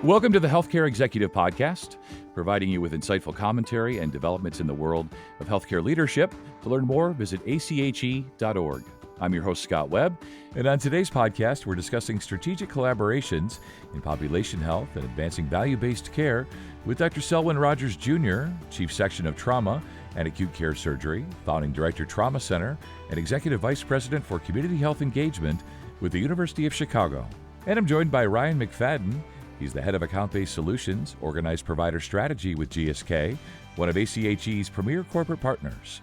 Welcome to the Healthcare Executive Podcast, providing you with insightful commentary and developments in the world of healthcare leadership. To learn more, visit ache.org. I'm your host, Scott Webb, and on today's podcast, we're discussing strategic collaborations in population health and advancing value-based care with Dr. Selwyn Rogers Jr., Chief Section of Trauma and Acute Care Surgery, Founding Director, Trauma Center, and Executive Vice President for Community Health Engagement with the University of Chicago. And I'm joined by Ryan McFadden. He's the head of Account-Based Solutions, Organized Provider Strategy with GSK, one of ACHE's premier corporate partners.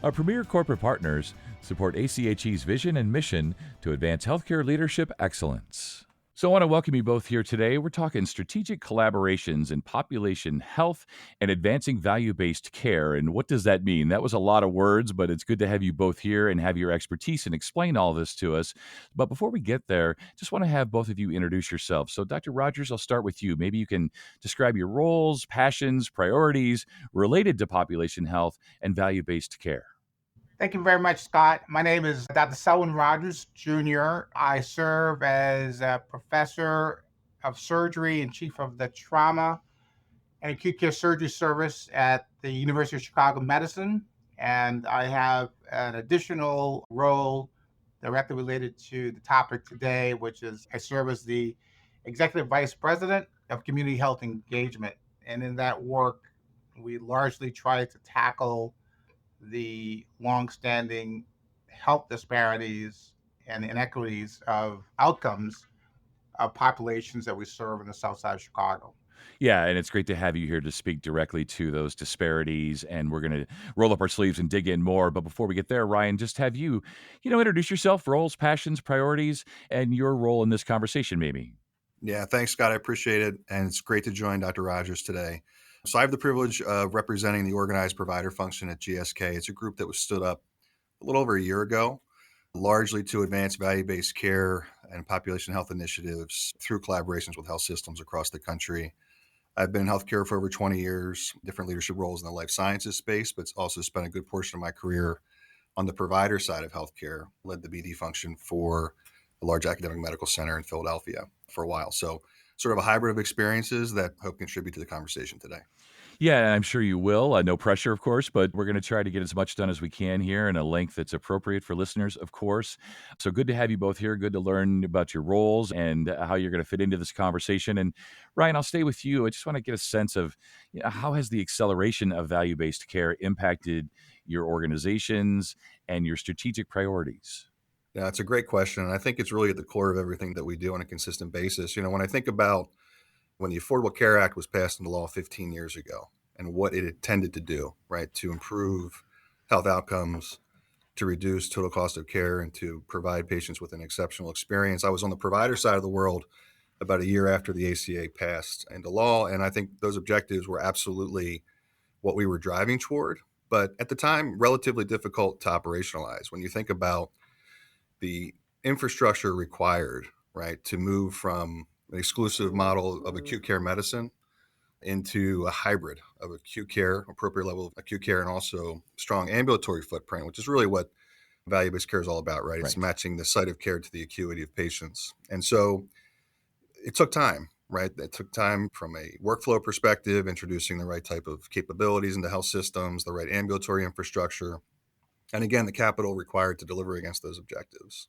Our premier corporate partners support ACHE's vision and mission to advance healthcare leadership excellence. So I want to welcome you both here today. We're talking strategic collaborations in population health and advancing value-based care. And what does that mean? That was a lot of words, but it's good to have you both here and have your expertise and explain all this to us. But before we get there, just want to have both of you introduce yourselves. So Dr. Rogers, I'll start with you. Maybe you can describe your roles, passions, priorities related to population health and value-based care. Thank you very much, Scott. My name is Dr. Selwyn Rogers Jr. I serve as a professor of surgery and chief of the Trauma and Acute Care Surgery Service at the University of Chicago Medicine. And I have an additional role directly related to the topic today, which is I serve as the Executive Vice President of Community Health Engagement. And in that work, we largely try to tackle the longstanding health disparities and inequities of outcomes of populations that we serve in the South Side of Chicago. Yeah, and it's great to have you here to speak directly to those disparities, and we're going to roll up our sleeves and dig in more. But before we get there, Ryan, just have you, introduce yourself, roles, passions, priorities, and your role in this conversation, maybe. Yeah, thanks, Scott. I appreciate it. And it's great to join Dr. Rogers today. So I have the privilege of representing the organized provider function at GSK. It's a group that was stood up a little over a year ago, largely to advance value-based care and population health initiatives through collaborations with health systems across the country. I've been in healthcare for over 20 years, different leadership roles in the life sciences space, but also spent a good portion of my career on the provider side of healthcare, led the BD function for a large academic medical center in Philadelphia for a while. So sort of a hybrid of experiences that hope contribute to the conversation today. Yeah, I'm sure you will. No pressure, of course, but we're going to try to get as much done as we can here in a length that's appropriate for listeners, of course. So good to have you both here. Good to learn about your roles and how you're going to fit into this conversation. And Ryan, I'll stay with you. I just want to get a sense of how has the acceleration of value-based care impacted your organizations and your strategic priorities? Yeah, it's a great question. And I think it's really at the core of everything that we do on a consistent basis. When I think about when the Affordable Care Act was passed into law 15 years ago and what it intended to do, right, to improve health outcomes, to reduce total cost of care, and to provide patients with an exceptional experience. I was on the provider side of the world about a year after the ACA passed into law, and I think those objectives were absolutely what we were driving toward, but at the time, relatively difficult to operationalize. When you think about the infrastructure required, right, to move from an exclusive model of acute care medicine into a hybrid of acute care, appropriate level of acute care, and also strong ambulatory footprint, which is really what value-based care is all about, right? It's matching the site of care to the acuity of patients. And so it took time, right? It took time from a workflow perspective, introducing the right type of capabilities into health systems, the right ambulatory infrastructure, and again, the capital required to deliver against those objectives.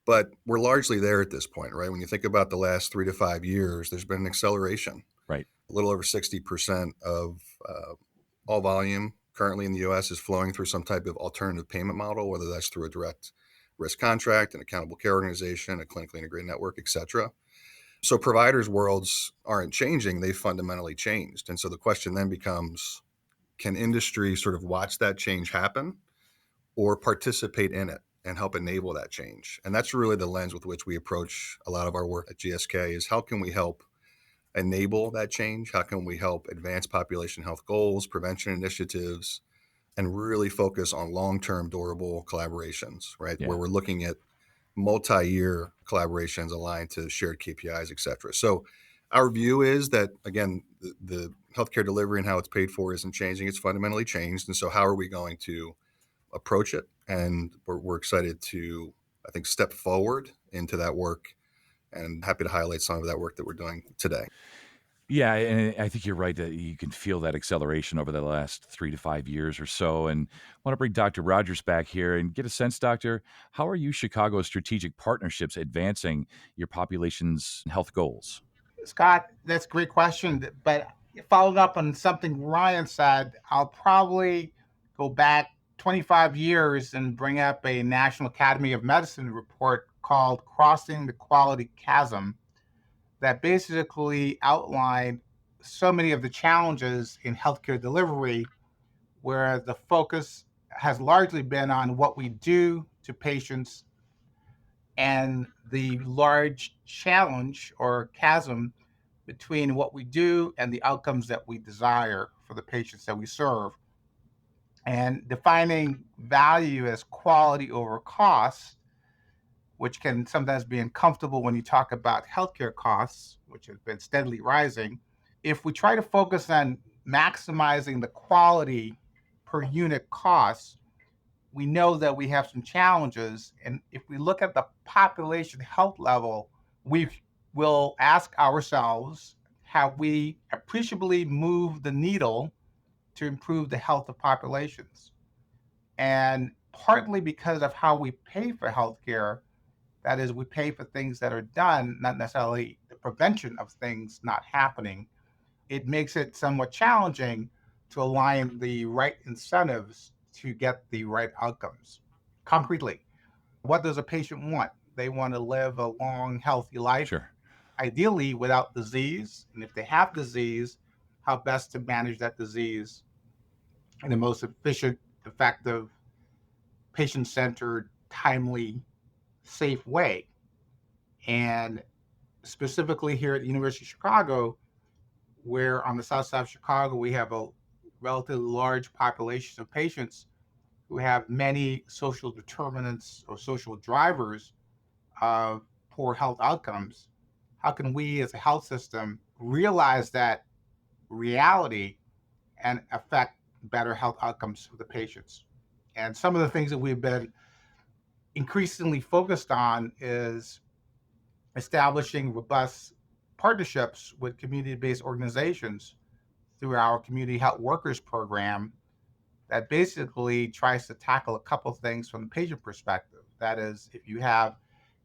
But we're largely there at this point, right? When you think about the last 3 to 5 years, there's been an acceleration. Right. A little over 60% of all volume currently in the U.S. is flowing through some type of alternative payment model, whether that's through a direct risk contract, an accountable care organization, a clinically integrated network, et cetera. So providers' worlds aren't changing, they've fundamentally changed. And so the question then becomes, can industry sort of watch that change happen or participate in it and help enable that change? And that's really the lens with which we approach a lot of our work at GSK, is how can we help enable that change? How can we help advance population health goals, prevention initiatives, and really focus on long-term durable collaborations, right? Yeah. Where we're looking at multi-year collaborations aligned to shared KPIs, et cetera. So our view is that, again, the healthcare delivery and how it's paid for isn't changing. It's fundamentally changed. And so how are we going to approach it? And we're excited to, I think, step forward into that work, and happy to highlight some of that work that we're doing today. Yeah, and I think you're right that you can feel that acceleration over the last 3 to 5 years or so. And I want to bring Dr. Rogers back here and get a sense, Doctor, how are you Chicago's strategic partnerships advancing your population's health goals? Scott, that's a great question. But following up on something Ryan said, I'll probably go back 25 years and bring up a National Academy of Medicine report called Crossing the Quality Chasm that basically outlined so many of the challenges in healthcare delivery, where the focus has largely been on what we do to patients and the large challenge or chasm between what we do and the outcomes that we desire for the patients that we serve. And defining value as quality over cost, which can sometimes be uncomfortable when you talk about healthcare costs, which have been steadily rising. If we try to focus on maximizing the quality per unit cost, we know that we have some challenges. And if we look at the population health level, we will ask ourselves, have we appreciably moved the needle to improve the health of populations? And partly because of how we pay for healthcare, that is, we pay for things that are done, not necessarily the prevention of things not happening. It makes it somewhat challenging to align the right incentives to get the right outcomes. Concretely, what does a patient want? They want to live a long, healthy life, Sure. ideally without disease. And if they have disease, how best to manage that disease in the most efficient, effective, patient centered, timely, safe way. And specifically here at the University of Chicago, where on the south side of Chicago, we have a relatively large population of patients who have many social determinants or social drivers of poor health outcomes. How can we as a health system realize that reality and affect better health outcomes for the patients? And some of the things that we've been increasingly focused on is establishing robust partnerships with community-based organizations through our community health workers program that basically tries to tackle a couple of things from the patient perspective. That is, if you have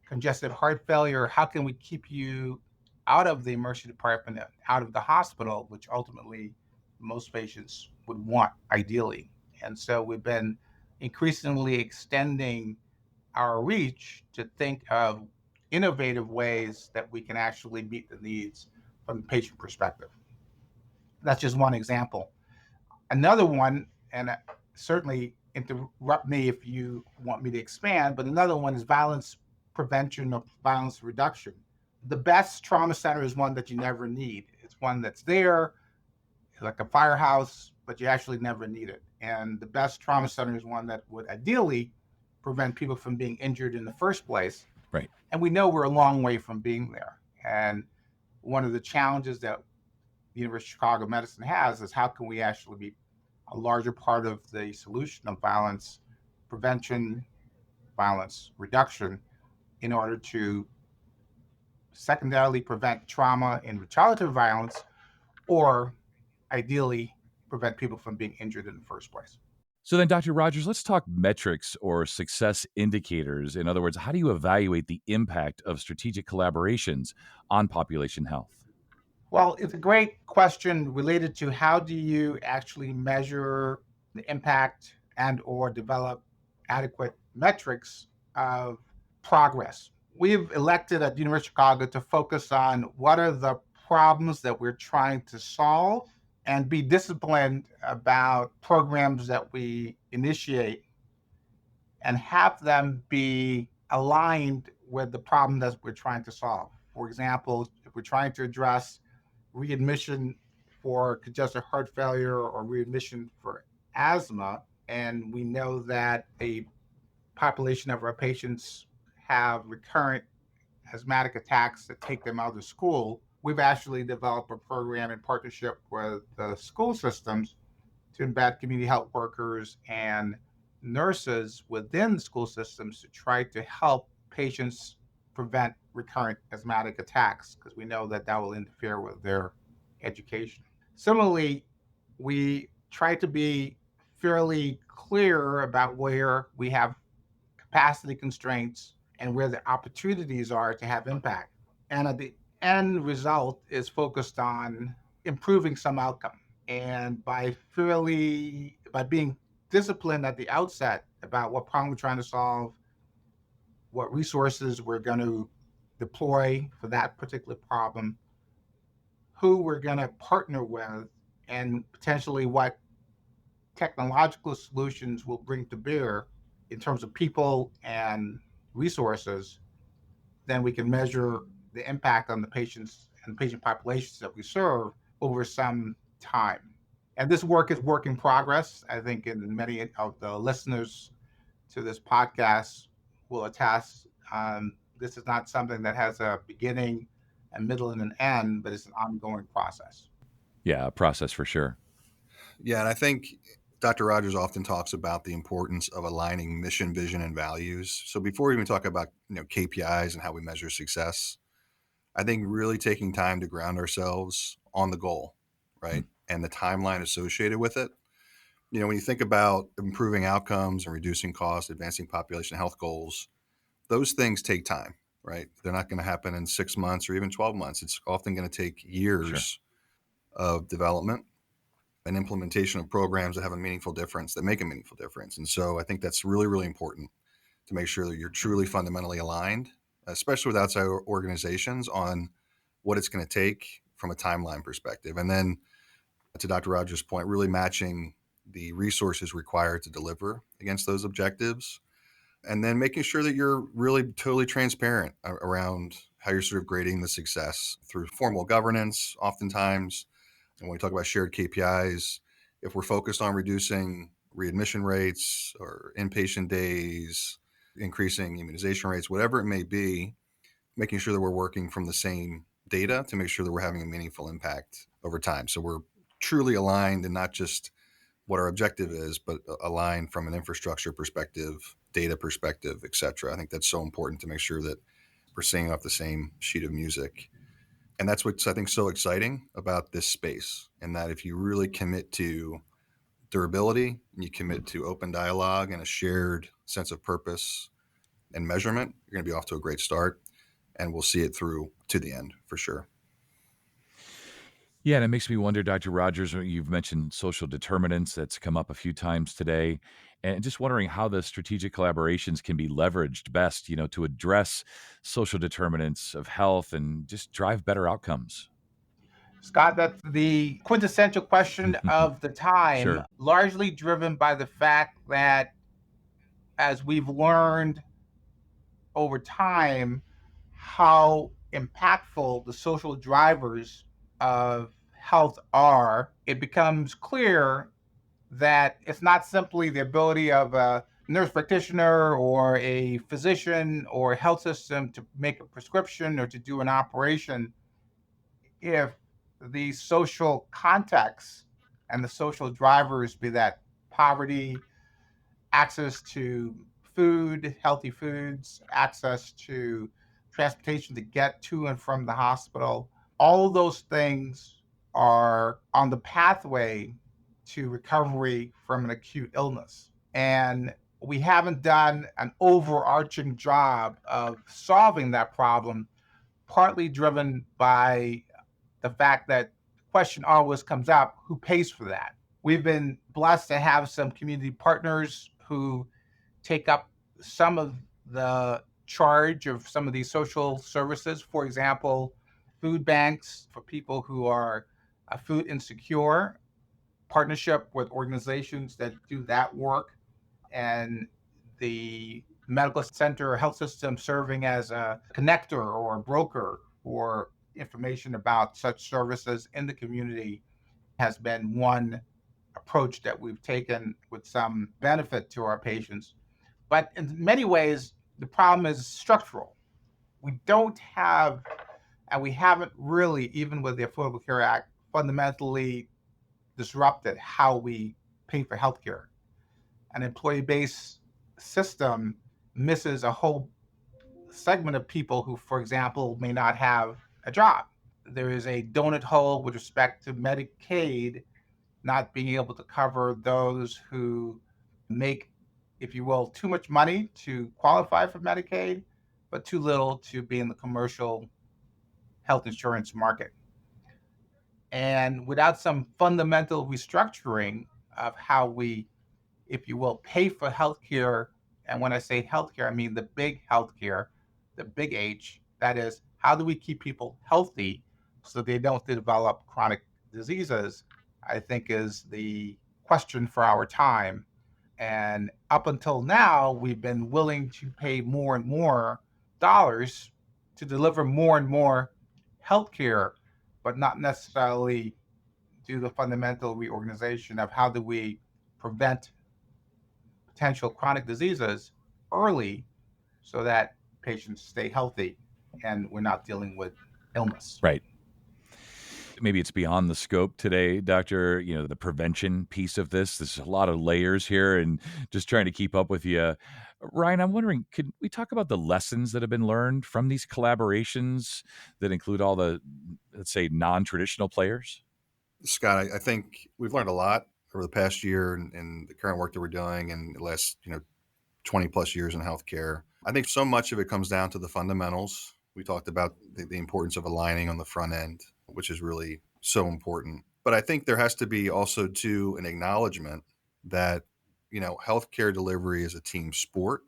congestive heart failure, how can we keep you out of the emergency department, out of the hospital, which ultimately most patients would want ideally. And so we've been increasingly extending our reach to think of innovative ways that we can actually meet the needs from the patient perspective. That's just one example. Another one, and certainly interrupt me if you want me to expand, but another one is violence prevention or violence reduction. The best trauma center is one that you never need. It's one that's there, like a firehouse, but you actually never need it. And the best trauma center is one that would ideally prevent people from being injured in the first place. Right. And we know we're a long way from being there. And one of the challenges that the University of Chicago Medicine has is how can we actually be a larger part of the solution of violence prevention, violence reduction, in order to secondarily prevent trauma and retaliatory violence, or ideally prevent people from being injured in the first place. So then, Dr. Rogers, let's talk metrics or success indicators. In other words, how do you evaluate the impact of strategic collaborations on population health? Well, it's a great question related to how do you actually measure the impact and or develop adequate metrics of progress. We've elected at the University of Chicago to focus on what are the problems that we're trying to solve and be disciplined about programs that we initiate and have them be aligned with the problem that we're trying to solve. For example, if we're trying to address readmission for congestive heart failure or readmission for asthma, and we know that a population of our patients have recurrent asthmatic attacks that take them out of school, we've actually developed a program in partnership with the school systems to embed community health workers and nurses within the school systems to try to help patients prevent recurrent asthmatic attacks, because we know that that will interfere with their education. Similarly, we try to be fairly clear about where we have capacity constraints and where the opportunities are to have impact. And at the end result is focused on improving some outcome. And by being disciplined at the outset about what problem we're trying to solve, what resources we're going to deploy for that particular problem, who we're going to partner with, and potentially what technological solutions will bring to bear in terms of people and resources, then we can measure the impact on the patients and patient populations that we serve over some time. And this work is work in progress. I think in many of the listeners to this podcast will attest. This is not something that has a beginning, a middle, and an end, but it's an ongoing process. Yeah, a process for sure. Yeah, and I think Dr. Rogers often talks about the importance of aligning mission, vision, and values. So before we even talk about KPIs and how we measure success, I think really taking time to ground ourselves on the goal, right, and the timeline associated with it. When you think about improving outcomes and reducing costs, advancing population health goals, those things take time, right? They're not going to happen in 6 months or even 12 months. It's often going to take years Sure. of development and implementation of programs that have a meaningful difference, that make a meaningful difference. And so I think that's really, really important to make sure that you're truly fundamentally aligned, especially with outside organizations, on what it's going to take from a timeline perspective. And then to Dr. Rogers' point, really matching the resources required to deliver against those objectives. And then making sure that you're really totally transparent around how you're sort of grading the success through formal governance, oftentimes. And when we talk about shared KPIs, if we're focused on reducing readmission rates or inpatient days, increasing immunization rates, whatever it may be, making sure that we're working from the same data to make sure that we're having a meaningful impact over time. So we're truly aligned and not just what our objective is, but aligned from an infrastructure perspective, data perspective, et cetera. I think that's so important to make sure that we're singing off the same sheet of music. And that's what's, I think, so exciting about this space, and that if you really commit to durability and you commit to open dialogue and a shared sense of purpose and measurement, you're going to be off to a great start, and we'll see it through to the end for sure. Yeah, and it makes me wonder, Dr. Rogers, you've mentioned social determinants. That's come up a few times today. And just wondering how the strategic collaborations can be leveraged best, to address social determinants of health and just drive better outcomes. Scott, that's the quintessential question of the time, Sure. largely driven by the fact that as we've learned over time how impactful the social drivers of health are, it becomes clear that it's not simply the ability of a nurse practitioner or a physician or a health system to make a prescription or to do an operation. If the social context and the social drivers, be that poverty, access to food, healthy foods, access to transportation to get to and from the hospital, all of those things are on the pathway to recovery from an acute illness. And we haven't done an overarching job of solving that problem, partly driven by the fact that the question always comes up, who pays for that? We've been blessed to have some community partners who take up some of the charge of some of these social services. For example, food banks for people who are food insecure, partnership with organizations that do that work, and the medical center or health system serving as a connector or a broker for information about such services in the community has been one approach that we've taken with some benefit to our patients. But in many ways, the problem is structural. We don't have, and we haven't really, even with the Affordable Care Act, fundamentally disrupted how we pay for healthcare. An employee-based system misses a whole segment of people who, for example, may not have a job. there is a donut hole with respect to Medicaid not being able to cover those who make, if you will, too much money to qualify for Medicaid, but too little to be in the commercial health insurance market. And without some fundamental restructuring of how we, if you will, pay for healthcare, and when I say healthcare, I mean the big healthcare, the big H, that is, how do we keep people healthy so they don't develop chronic diseases, I think is the question for our time. And up until now, we've been willing to pay more and more dollars to deliver more and more healthcare, but not necessarily do the fundamental reorganization of how do we prevent potential chronic diseases early so that patients stay healthy and we're not dealing with illness. Right. Maybe it's beyond the scope today, Doctor, the prevention piece of this. There's a lot of layers here and just trying to keep up with you. Ryan, I'm wondering, could we talk about the lessons that have been learned from these collaborations that include all the, let's say, non-traditional players? Scott, I think we've learned a lot over the past year and the current work that we're doing and the last 20 plus years in healthcare. I think so much of it comes down to the fundamentals. We talked about the importance of aligning on the front end, which is really so important. But I think there has to be also too an acknowledgement that healthcare delivery is a team sport.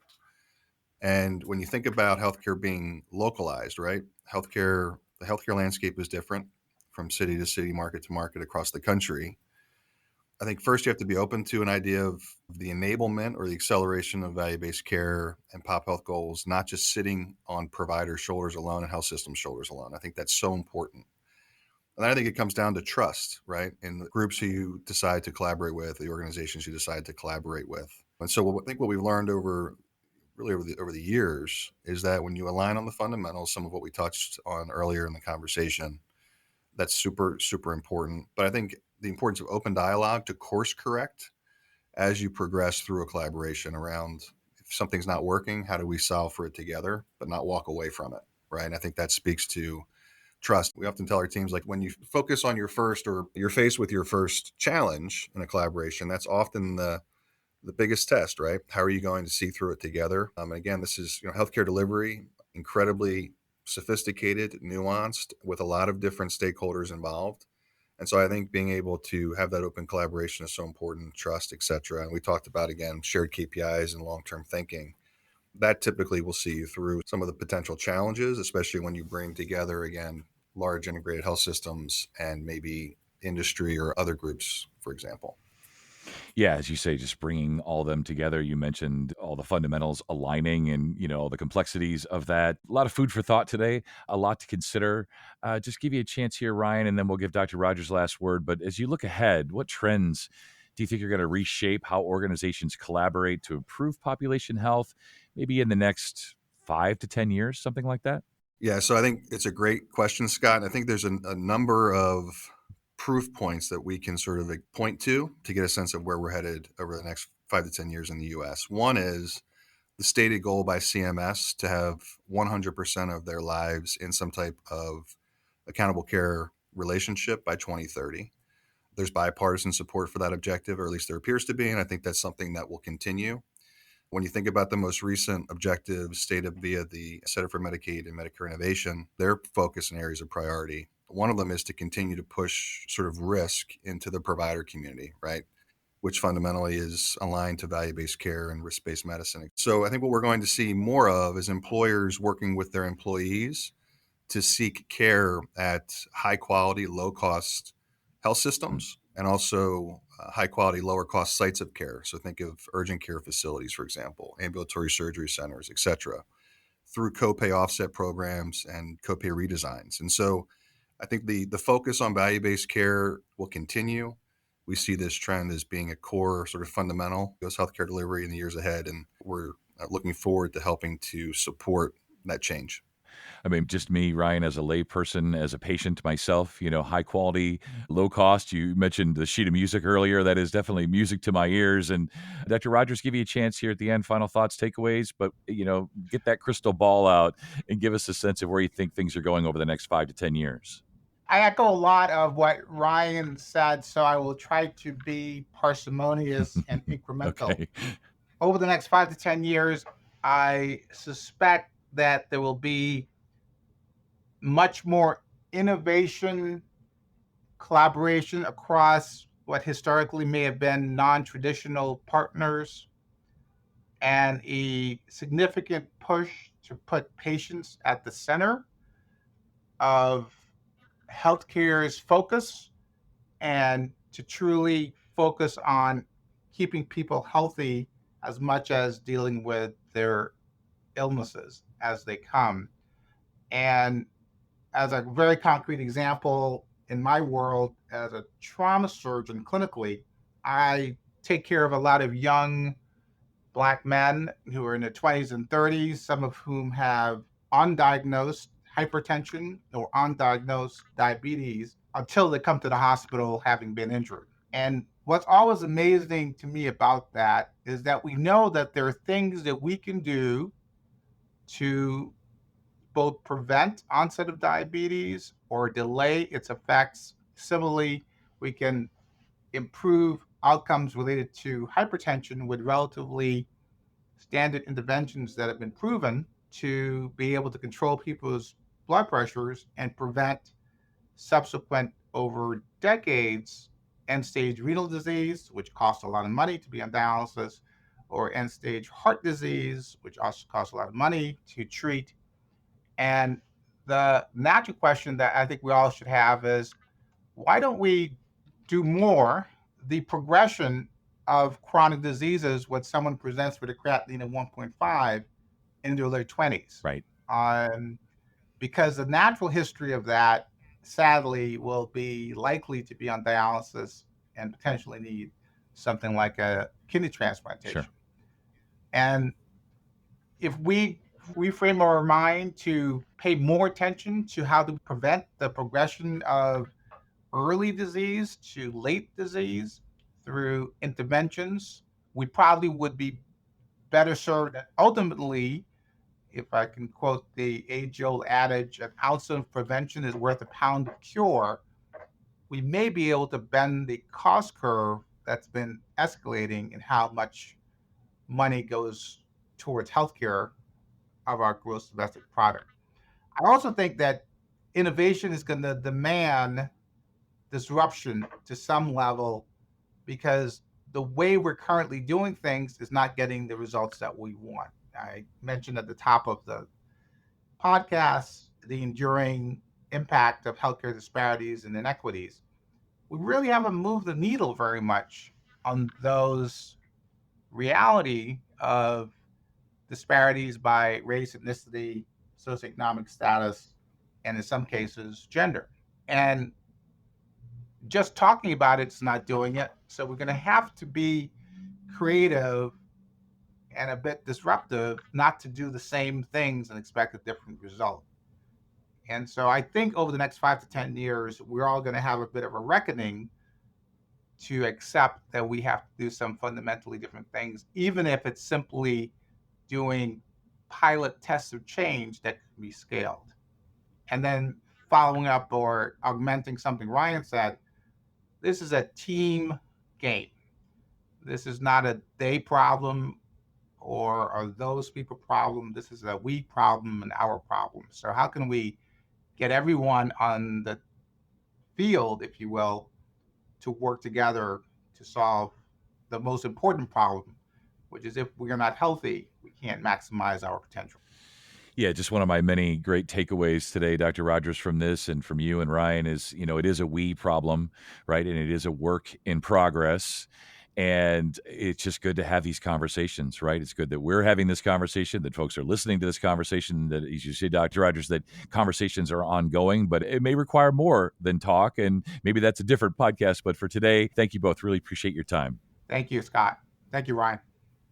And when you think about healthcare being localized, right? The healthcare landscape is different from city to city, market to market across the country. I think first you have to be open to an idea of the enablement or the acceleration of value-based care and pop health goals, not just sitting on provider shoulders alone and health system shoulders alone. I think that's so important. And then I think it comes down to trust, right? In the groups who you decide to collaborate with, the organizations you decide to collaborate with. And so I think what we've learned over the years is that when you align on the fundamentals, some of what we touched on earlier in the conversation, that's super, super important. But I think the importance of open dialogue to course correct as you progress through a collaboration around if something's not working, how do we solve for it together, but not walk away from it, right? And I think that speaks to trust. We often tell our teams, like, when you focus on your first or you're faced with your first challenge in a collaboration, that's often the biggest test, right? How are you going to see through it together? And again, this is healthcare delivery, incredibly sophisticated, nuanced, with a lot of different stakeholders involved. And so I think being able to have that open collaboration is so important, trust, et cetera. And we talked about, again, shared KPIs and long-term thinking. That typically will see you through some of the potential challenges, especially when you bring together, again, large integrated health systems and maybe industry or other groups, for example. Yeah, as you say, just bringing all of them together. You mentioned all the fundamentals aligning and, all the complexities of that. A lot of food for thought today, a lot to consider. Just give you a chance here, Ryan, and then we'll give Dr. Rogers last word. But as you look ahead, what trends do you think are going to reshape how organizations collaborate to improve population health, maybe in the next 5 to 10 years, something like that? Yeah, so I think it's a great question, Scott. And I think there's a number of proof points that we can sort of point to get a sense of where we're headed over the next 5 to 10 years in the US. One is the stated goal by CMS to have 100% of their lives in some type of accountable care relationship by 2030. There's bipartisan support for that objective, or at least there appears to be, and I think that's something that will continue. When you think about the most recent objectives stated via the Center for Medicaid and Medicare Innovation, their focus and areas of priority, one of them is to continue to push sort of risk into the provider community, right? Which fundamentally is aligned to value-based care and risk-based medicine. So I think what we're going to see more of is employers working with their employees to seek care at high quality, low cost health systems and also high quality, lower cost sites of care. So think of urgent care facilities, for example, ambulatory surgery centers, et cetera, through copay offset programs and copay redesigns. And so I think the focus on value-based care will continue. We see this trend as being a core sort of fundamental of healthcare delivery in the years ahead, and we're looking forward to helping to support that change. I mean, just me, Ryan, as a layperson, as a patient myself, high quality, low cost. You mentioned the sheet of music earlier. That is definitely music to my ears. And Dr. Rogers, give you a chance here at the end, final thoughts, takeaways, but, get that crystal ball out and give us a sense of where you think things are going over the next 5 to 10 years. I echo a lot of what Ryan said, so I will try to be parsimonious and incremental. Okay. Over the next 5 to 10 years, I suspect that there will be much more innovation, collaboration across what historically may have been non-traditional partners, and a significant push to put patients at the center of healthcare's focus and to truly focus on keeping people healthy as much as dealing with their illnesses as they come. And as a very concrete example, in my world, as a trauma surgeon clinically, I take care of a lot of young Black men who are in their 20s and 30s, some of whom have undiagnosed hypertension or undiagnosed diabetes until they come to the hospital having been injured. And what's always amazing to me about that is that we know that there are things that we can do to both prevent onset of diabetes or delay its effects. Similarly, we can improve outcomes related to hypertension with relatively standard interventions that have been proven to be able to control people's blood pressures and prevent subsequent, over decades, end-stage renal disease, which costs a lot of money to be on dialysis, or end-stage heart disease, which also costs a lot of money to treat. And the natural question that I think we all should have is, why don't we do more? The progression of chronic diseases when someone presents with a creatinine of 1.5 in their late 20s. Right. Because the natural history of that, sadly, will be likely to be on dialysis and potentially need something like a kidney transplantation. Sure. And if we reframe our mind to pay more attention to how to prevent the progression of early disease to late disease through interventions, we probably would be better served. Ultimately, if I can quote the age-old adage, an ounce of prevention is worth a pound of cure, we may be able to bend the cost curve that's been escalating in how much money goes towards healthcare of our gross domestic product. I also think that innovation is going to demand disruption to some level, because the way we're currently doing things is not getting the results that we want. I mentioned at the top of the podcast the enduring impact of healthcare disparities and inequities. We really haven't moved the needle very much on those reality of disparities by race, ethnicity, socioeconomic status, and in some cases, gender. And just talking about it's not doing it. So we're going to have to be creative and a bit disruptive, not to do the same things and expect a different result. And so I think over the next 5 to 10 years, we're all going to have a bit of a reckoning to accept that we have to do some fundamentally different things, even if it's simply doing pilot tests of change that can be scaled. And then following up or augmenting something Ryan said, this is a team game. This is not a they problem or those people problem. This is a we problem and our problem. So how can we get everyone on the field, if you will, to work together to solve the most important problem, which is if we're not healthy, we can't maximize our potential. Yeah, just one of my many great takeaways today, Dr. Rogers, from this and from you and Ryan is, it is a we problem, right? And it is a work in progress. And it's just good to have these conversations, right? It's good that we're having this conversation, that folks are listening to this conversation, that, as you say, Dr. Rogers, that conversations are ongoing, but it may require more than talk. And maybe that's a different podcast. But for today, thank you both. Really appreciate your time. Thank you, Scott. Thank you, Ryan.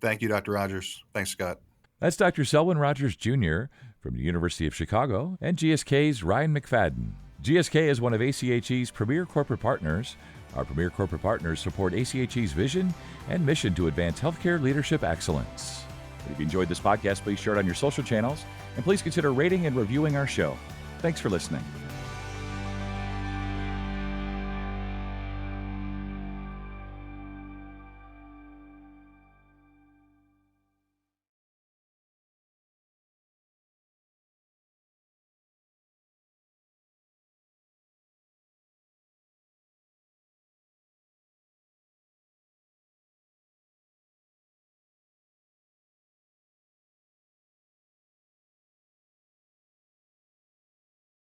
Thank you, Dr. Rogers. Thanks, Scott. That's Dr. Selwyn Rogers, Jr. from the University of Chicago and GSK's Ryan McFadden. GSK is one of ACHE's premier corporate partners. Our premier corporate partners support ACHE's vision and mission to advance healthcare leadership excellence. If you enjoyed this podcast, please share it on your social channels, and please consider rating and reviewing our show. Thanks for listening.